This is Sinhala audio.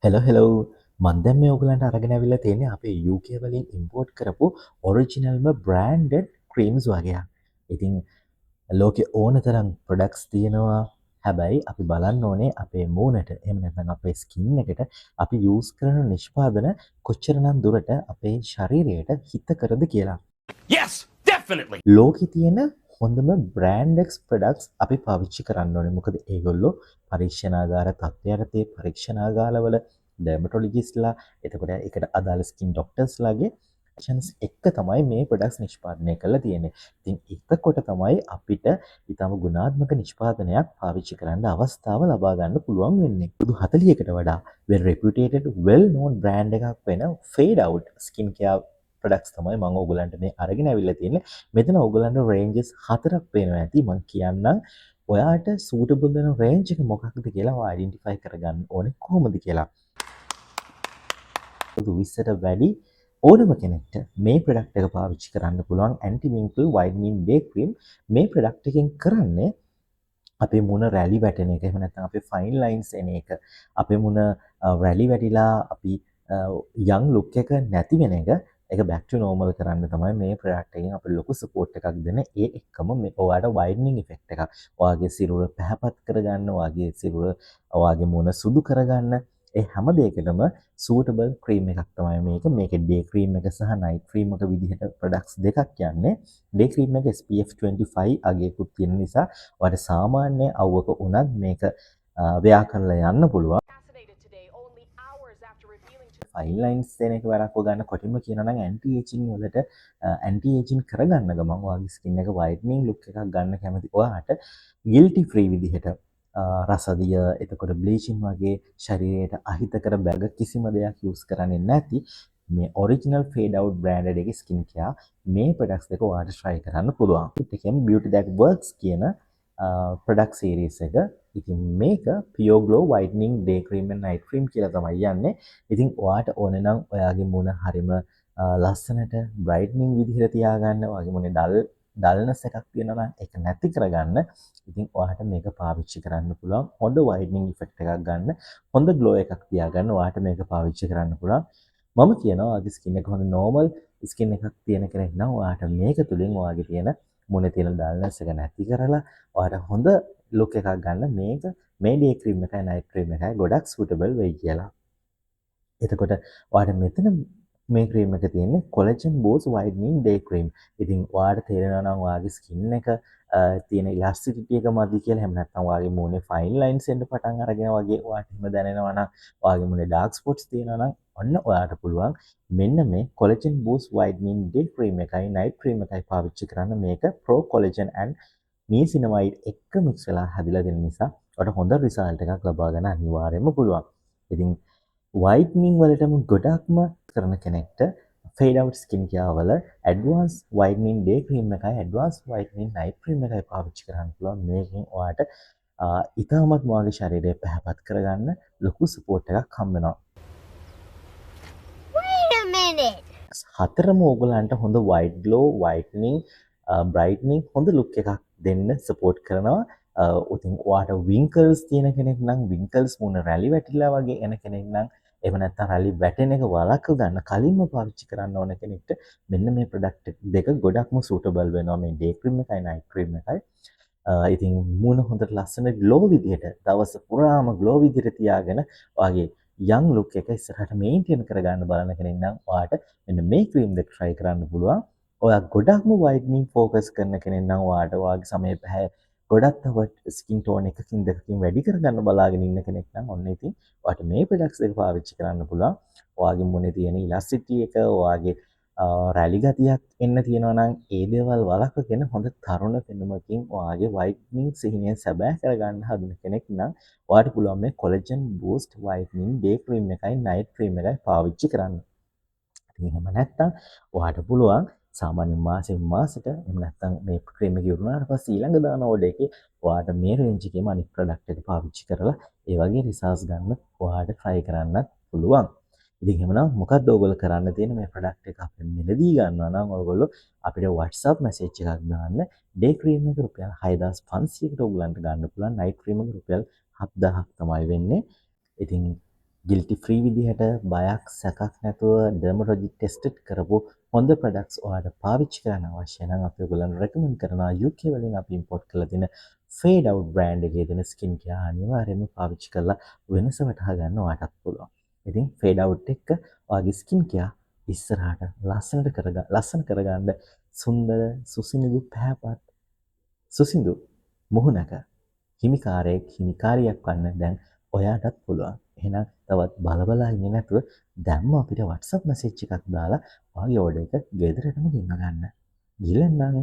හෙලෝ මන් දැන් මේ ඔයගලන්ට අරගෙන අවිල්ලා තියෙන්නේ අපේ UK වලින් ඉම්පෝට් කරපු ඔරිජිනල්ම බ්‍රෑන්ඩඩ් ක්‍රීම්ස් වගේක්. ඉතින් ලෝකේ ඕන තරම් ප්‍රොඩක්ට්ස් තියෙනවා. හැබැයි අපි බලන්න ඕනේ අපේ මූණට එහෙම නැත්නම් අපේ ස්කින් එකට අපි යූස් කරන නිෂ්පාදන කොච්චරනම් දුරට අපේ ශරීරයට හිත කරද කියලා. Yes, definitely. ලෝකෙ තියෙන හොඳම බ්‍රෑන්ඩ්ස් ප්‍රොඩක්ට්ස් අපි පාවිච්චි කරන්න ඕනේ. මොකද ඒගොල්ලෝ පරීක්ෂණාගාර තත්ත්ව යටතේ පරීක්ෂණාගාරවල ඩර්මටොලොජිස්ට්ලා එතකොට ඒකට අදාළ ස්කින් ඩොක්ටර්ස්ලාගේ ෂන්ස් එක්ක තමයි මේ ප්‍රොඩක්ට්ස් නිෂ්පාදනය කරලා තියෙන්නේ. ඉතින් එතකොට තමයි අපිට ඊටම ගුණාත්මක නිෂ්පාදනයක් පාවිච්චි කරන්න අවස්ථාව ලබා ගන්න පුළුවන් වෙන්නේ. 40කට වඩා well reputed well known brand එකක් වෙන Fade Out skin care products තමයි මම ඔයගලන්ට මේ අරගෙන අවිල්ලා තියෙන්නේ. මෙතන ඔයගලන්ට රේන්ජස් 4ක් පේනවා ඇති. මම කියන්නම් ඔයාට සූටබල් වෙන රේන්ජ් එක මොකක්ද කියලා ඔයා අයිඩෙන්ටිෆයි කරගන්න ඕනේ කොහොමද කියලා. 20ට වැඩි ඕනම කෙනෙක්ට මේ ප්‍රොඩක්ට් එක පාවිච්චි කරන්න පුළුවන් ඇන්ටි වින්කල් වයිටනින් ඩේ ක්‍රීම්. මේ ප්‍රොඩක්ට් එකෙන් කරන්නේ අපේ මුණ රැලි වැටෙන එක. එහෙම නැත්නම් අපේ ෆයින් ලයින්ස් එන එක. අපේ මුණ රැලි වැටිලා අපි යං ලුක් එක නැති වෙන එක ඒක බැක් ටු නෝමල් කරන්න තමයි මේ ප්‍රොඩක්ට් එකෙන් අපිට ලොකු සපෝට් එකක් දෙන. ඒ එක්කම මේ ඔයාලට වයිඩනින් ඉෆෙක්ට් එකක්. ඔයාගේ සිරුර පැහැපත් කරගන්න, ඔයාගේ සිරුර ඔයාගේ මුණ සුදු කරගන්න ඒ හැම දෙයකටම සූටබල් ක්‍රීම් එකක් තමයි මේක. මේකේ ඩේ ක්‍රීම් එක සහ නයිට් ක්‍රීම් එක විදිහට ප්‍රොඩක්ට්ස් දෙකක් යන්නේ. ඩේ ක්‍රීම් එක SPF 25 අගයකුත් තියෙන නිසා ඔයාලට සාමාන්‍ය අවුවක උනත් මේක වෙයා කරලා යන්න පුළුවන්. ෆයින් ලයින්ස් දෙන එක වැරක්ව ගන්න කොටින්ම කියනවා නම් ඇන්ටි ඒජින් වලට ඇන්ටි ඒජින් කරගන්න ගමන් ඔයාගේ ස්කින් එක වයිටනින් ලුක් එකක් ගන්න කැමති ඔයාට ගිල්ටි ෆ්‍රී විදිහට රසදිය එතකොට බ්ලීචින් වගේ ශරීරයට අහිතකර බැග කිසිම දෙයක් යූස් කරන්නේ නැති මේ ඔරිජිනල් ෆේඩ් අවුට් බ්‍රෑන්ඩඩ් එකේ ස්කින් කෙයා මේ ප්‍රොඩක්ට්ස් දෙක ඔයාලට try කරන්න පුළුවන්. ඒකෙන් Beauty That Works කියන ප්‍රොඩක්ට් සීරීස් එක. ඉතින් මේක Pure Glow Whitening Day Cream and Night Cream කියලා තමයි යන්නේ. ඉතින් ඔයාට ඕන නම් ඔයාගේ මුණ හරිම ලස්සනට brightening විදිහට තියාගන්න, ඔයාගේ මුණේ ඩල්නස් එකක් තියෙනවා නම් ඒක නැති කරගන්න. ඉතින් ඔයාට මේක පාවිච්චි කරන්න පුළුවන්. හොඳ whitening effect එකක් ගන්න, හොඳ glow එකක් තියාගන්න ඔයාට මේක පාවිච්චි කරන්න පුළුවන්. මම කියනවා ඔයාගේ skin එක හොඳ normal skin එකක් තියෙන කෙනෙක් නම් ඔයාට මේක තුලින් ඔයාගේ තියෙන මුණේ තියෙන ඩල්නස් එක නැති කරලා ඔයාට හොඳ ලුක් එකක් ගන්න මේ ඩේ ක්‍රීම් එකයි නයිට් ක්‍රීම් එකයි ගොඩක් සූටබල් වෙයි කියලා. එතකොට ඔයාට මෙතන මේ ක්‍රීම් එක තියෙන්නේ collagen boost whitening day cream. ඉතින් ඔයාට තේරෙනවා නම් ඔයාගේ ස්කින් එක තියෙන ඉලාස්ටිසිටි එක මදි කියලා. එහෙම නැත්නම් ඔයාගේ මූණේ ෆයින් ලයින්ස් එන්න පටන් අරගෙන වගේ ඔයාට හිම දැනෙනවා නම් ඔයාගේ මූණේ ඩාර්ක් ස්පොට්ස් තියෙනවා නම් ඔන්න ඔයාට පුළුවන් මෙන්න මේ collagen boost whitening day cream එකයි නයිට් ක්‍රීම් එකයි පාවිච්චි කරන්න. මේක ප්‍රෝ කොලජන් ඇන්ඩ් නියසිනමයිඩ් එක්ක මික්ස් වෙලා හැදිලා තියෙන නිසා ඔයාලට හොඳ රිසල්ට් එකක් ලබා ගන්න අනිවාර්යයෙන්ම පුළුවන්. ඉතින් වයිටනින් වලටම ගොඩක්ම කරන කෙනෙක්ට ෆේඩ් අවුට් ස්කින් කෙයාර් වල ඇඩ්වාන්ස් වයිටනින් ඩේ ක්‍රීම් එකයි ඇඩ්වාන්ස් වයිටනින් නයිට් ක්‍රීම් එකයි පාවිච්චි කරන්න පුළුවන්. මේකෙන් ඔයාට ඉතාමත් ඔයාගේ ශරීරය පැහැපත් කරගන්න ලොකු සපෝට් එකක් හම්බ වෙනවා. හතරම ඕගලන්ට හොඳ වයිට් ග්ලෝ වයිටනින් බ්‍රයිටනින් හොඳ ලුක් එකක් දෙන්න සපෝට් කරනවා. ඉතින් ඔයාට වින්කල්ස් තියෙන කෙනෙක් නම් වින්කල්ස් මුණ රැලි වැටිලා වගේ එන කෙනෙක් නම් එහෙම නැත්නම් රැලි වැටෙන එක වළක්ව ගන්න කලින්ම පාවිච්චි කරන්න ඕන කෙනෙක්ට මෙන්න මේ ප්‍රොඩක්ට් දෙක ගොඩක්ම සූටබල් වෙනවා. මේ ඩේ ක්‍රීම් එකයි නයිට් ක්‍රීම් එකයි. ඉතින් මුණ හොඳට ලස්සන ග්ලෝ විදිහට දවස පුරාම ග්ලෝ විදිහට තියාගෙන ඔයාගේ යං ලුක් එක ඉස්සරහට මේන්ටේන් කරගන්න බලන කෙනෙක් නම් ඔයාට මෙන්න මේ ක්‍රීම් දෙක try කරන්න පුළුවන්. ඔයා ගොඩක්ම වයිටනින් ફોකස් කරන කෙනෙක් නම් ඔයාට ඔයාගේ සමය පැහැ ගොඩක් තව ස්කින් ටෝන් එකකින් දෙකකින් වැඩි කරගන්න බලාගෙන ඉන්න කෙනෙක් නම් ඔන්න ඉතින් ඔයාට මේ ප්‍රොඩක්ට්ස් දෙක පාවිච්චි කරන්න පුළුවන්. ඔයාගේ මුණේ තියෙන ඉලාස්ටිසිටි එක ඔයාගේ රැලි ගතියක් එන්න තියෙනවා නම් ඒ දේවල් වළක්වගෙන හොඳ තරුණ පෙනුමකින් ඔයාගේ වයිටනින් සිහිනය සැබෑ කරගන්න හදන කෙනෙක් නම් ඔයාට පුළුවන් මේ collagen boost whitening day cream එකයි නයිට් ක්‍රීම් එකයි පාවිච්චි කරන්න. ඉතින් එහෙම නැත්නම් ඔයාට පුළුවන් සාමාන්‍ය මාසෙන් මාසෙට එහෙම නැත්නම් මේ ක්‍රීම් එක ඉවරනාට පස්සේ ඊළඟ දාන ඕඩර් එකේ ඔයාට මේ රේන්ජ් එකේම අනිත් ප්‍රොඩක්ට් එක පාවිච්චි කරලා ඒ වගේ රිසල්ට්ස් ගන්න ඔයාට try කරන්නත් පුළුවන්. ඉතින් එහෙමනම් මොකක්ද ඔයගොල්ලෝ කරන්න තියෙන්නේ මේ ප්‍රොඩක්ට් එක අපිට මිලදී ගන්නවා නම් ඔයගොල්ලෝ අපිට WhatsApp message එකක් දාන්න. ඩේ ක්‍රීම් එක රුපියල් 6500කට ඔයගලන්ට ගන්න පුළුවන්. නයිට් ක්‍රීම් එක රුපියල් 7000ක් තමයි වෙන්නේ. ඉතින් ගිල්ටි ෆ්‍රී විදිහට බයක් සැකක් නැතුව ඩර්මටොලොජි ටෙස්ටඩ් කරපු හොඳ ප්‍රොඩක්ට්ස් ඔයාලට පාවිච්චි කරන්න අවශ්‍ය නම් අපි ඔයගොල්ලන්ට රෙකමන්ඩ් කරනවා UK වලින් අපි ඉම්පෝට් කරලා තියෙන ෆේඩ් අවුට් බ්‍රෑන්ඩ් එකේ තියෙන ස්කින් කෙයාර් අනිවාර්යයෙන්ම පාවිච්චි කරලා වෙනස වටහා ගන්න ඔයාටත් පුළුවන්. ඉතින් ෆේඩ් අවුට් එක ඔයාගේ ස්කින් කෙයාර් ඉස්සරහට ලස්සන කරගන්න සුන්දර සුසිනිදු පැහැපත් සුසිඳු මුහුණක හිමිකාරියක් වන්න දැන් ඔයාටත් පුළුවන්. එහෙනම් තවත් බලබලා ඉන්නේ නැතුව දැම්ම අපිට WhatsApp message එකක් දාලා ඔයාගේ order එක ගෙදරටම ගෙන්න ගන්න. ගිලන්නම්.